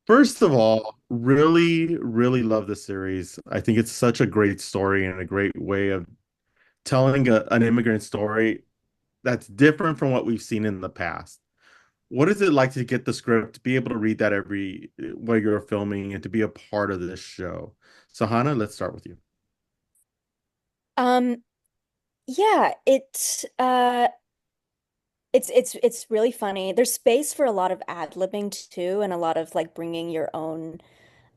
First of all, really, really love the series. I think it's such a great story and a great way of telling an immigrant story that's different from what we've seen in the past. What is it like to get the script, to be able to read that every while you're filming and to be a part of this show? Sahana, let's start with you. Um, yeah, it's really funny. There's space for a lot of ad-libbing too, and a lot of like bringing your own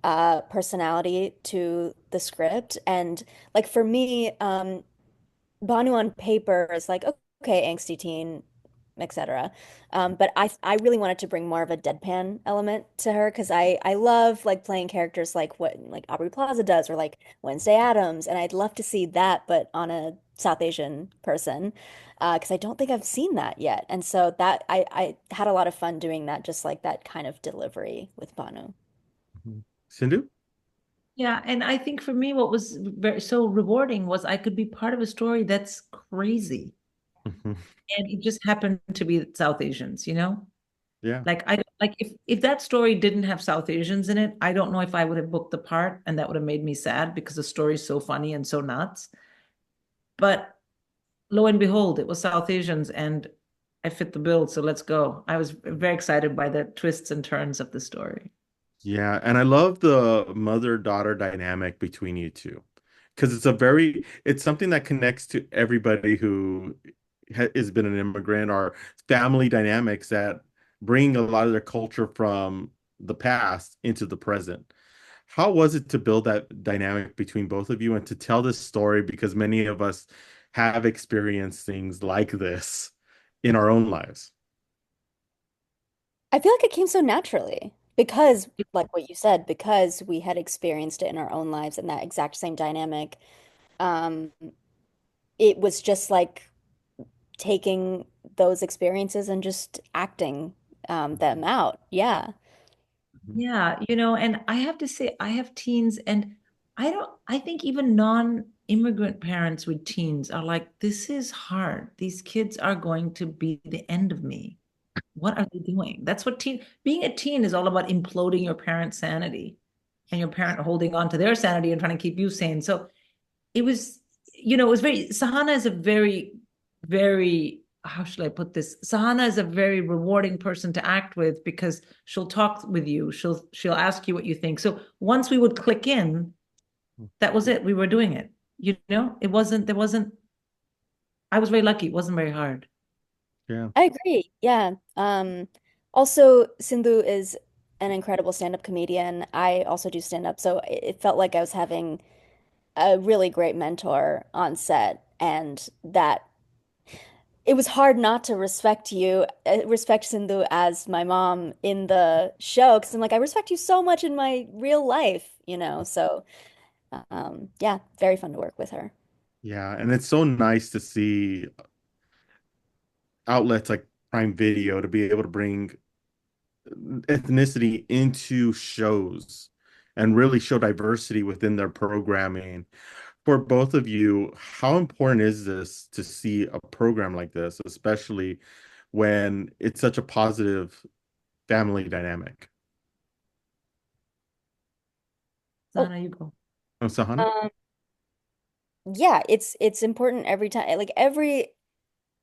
personality to the script. And like for me, Banu on paper is like, okay, angsty teen, etc. But I really wanted to bring more of a deadpan element to her because I love like playing characters like what like Aubrey Plaza does or like Wednesday Addams, and I'd love to see that, but on a South Asian person, because I don't think I've seen that yet. And so that I had a lot of fun doing that, just like that kind of delivery with Banu. Mhm. Sindhu? Yeah, and I think for me, what was so rewarding was I could be part of a story that's crazy, Mhm. and it just happened to be South Asians, you know? Yeah. Like I like if that story didn't have South Asians in it, I don't know if I would have booked the part, and that would have made me sad because the story's so funny and so nuts. But lo and behold, it was South Asians, and I fit the bill, so let's go. I was very excited by the twists and turns of the story. Yeah, and I love the mother-daughter dynamic between you two because it's something that connects to everybody who has been an immigrant or family dynamics that bring a lot of their culture from the past into the present. How was it to build that dynamic between both of you and to tell this story? Because many of us have experienced things like this in our own lives. I feel like it came so naturally because, like what you said, because we had experienced it in our own lives and that exact same dynamic. Um, it was just like taking those experiences and just acting them out. Yeah. Mhm. Yeah, and I have to say, I have teens, and I think even non-immigrant parents with teens are like, this is hard. These kids are going to be the end of me. What are they doing? That's what being a teen is all about imploding your parents' sanity and your parent holding on to their sanity and trying to keep you sane. So it was, it was Sahana is a very, very, how should I put this? Sahana is a very rewarding person to act with because she'll talk with you. She'll ask you what you think. So once we would click in, that was it. We were doing it. There wasn't, I was very lucky. It wasn't very hard. Yeah. I agree. Yeah. Also, Sindhu is an incredible stand-up comedian. I also do stand-up, so it felt like I was having a really great mentor on set, and that it was hard not to respect Sindhu as my mom in the show, because I'm like, I respect you so much in my real life. So, yeah, very fun to work with her. Yeah, and it's so nice to see outlets like Prime Video to be able to bring ethnicity into shows and really show diversity within their programming. For both of you, how important is this to see a program like this, especially when it's such a positive family dynamic? Oh, Sahana, you go. Oh, Sahana? um, yeah, it's important every time. Like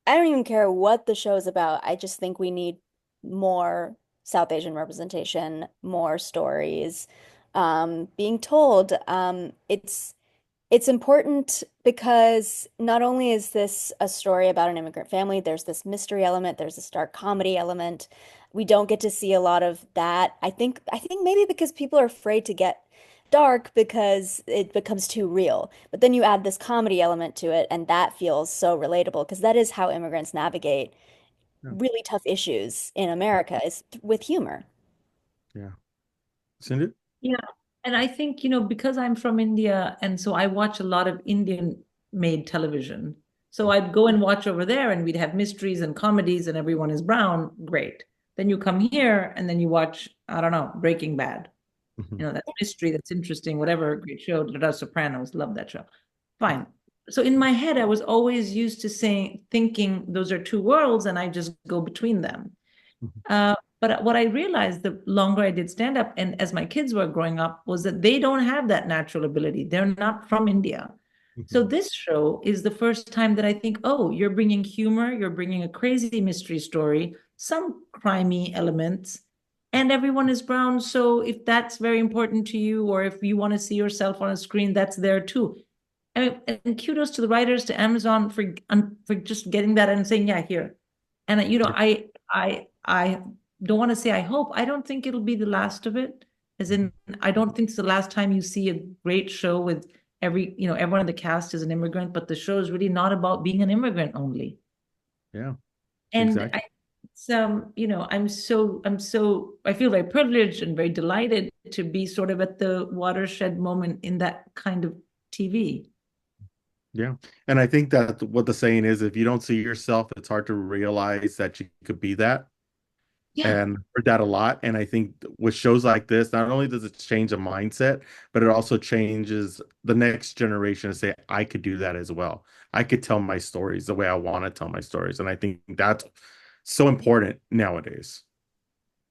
I don't even care what the show is about. I just think we need more South Asian representation, more stories being told. It's important because not only is this a story about an immigrant family, there's this mystery element, there's this dark comedy element. We don't get to see a lot of that. I think maybe because people are afraid to get dark because it becomes too real. But then you add this comedy element to it, and that feels so relatable because that is how immigrants navigate Yeah, really tough issues in America is with humor. yeah. Cindy? Yeah. And I think, because I'm from India, and so I watch a lot of Indian made television. So I'd go and watch over there, and we'd have mysteries and comedies, and everyone is brown. Great. Then you come here, and then you watch, I don't know, Breaking Bad. Mhm. That's mystery, that's interesting, whatever, great show. Da Sopranos, love that show. Fine. So in my head, I was always used to thinking those are two worlds, and I just go between them. Mhm. Uh, But what I realized the longer I did stand up and as my kids were growing up was that they don't have that natural ability. They're not from India. So Mhm. this show is the first time that I think, oh, you're bringing humor, you're bringing a crazy mystery story, some crimey elements, and everyone is brown. So if that's very important to you, or if you want to see yourself on a screen, that's there too. And kudos to the writers, to Amazon for just getting that and saying, yeah, here. And you know, I don't want to say I hope. I don't think it'll be the last of it. As in, I don't think it's the last time you see a great show with everyone in the cast is an immigrant, but the show is really not about being an immigrant only. Yeah, And exactly. I feel very privileged and very delighted to be sort of at the watershed moment in that kind of TV. Yeah. And I think that what the saying is, if you don't see yourself, it's hard to realize that you could be that. Yeah, And I've heard that a lot. And I think with shows like this, not only does it change a mindset, but it also changes the next generation to say, I could do that as well. I could tell my stories the way I want to tell my stories. And I think that's so important nowadays.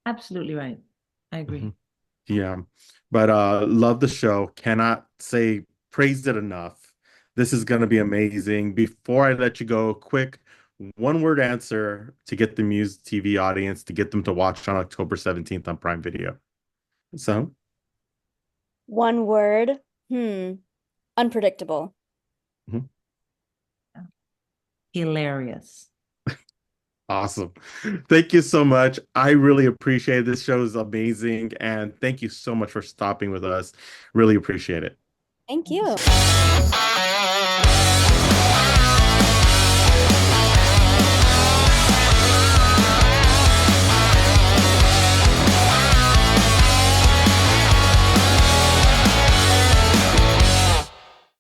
absolutely right. I Mhm. agree. Yeah. But love the show. Cannot say praised it enough. This is gonna be amazing. Before I let you go, quick one word answer to get the Muse TV audience to get them to watch on October 17th on Prime Video. So, One word. Unpredictable. mhm. Hilarious. Awesome. Thank you so much. I really appreciate it. This show is amazing. And thank you so much for stopping with us. Really appreciate it. Thank Thank you you. so much.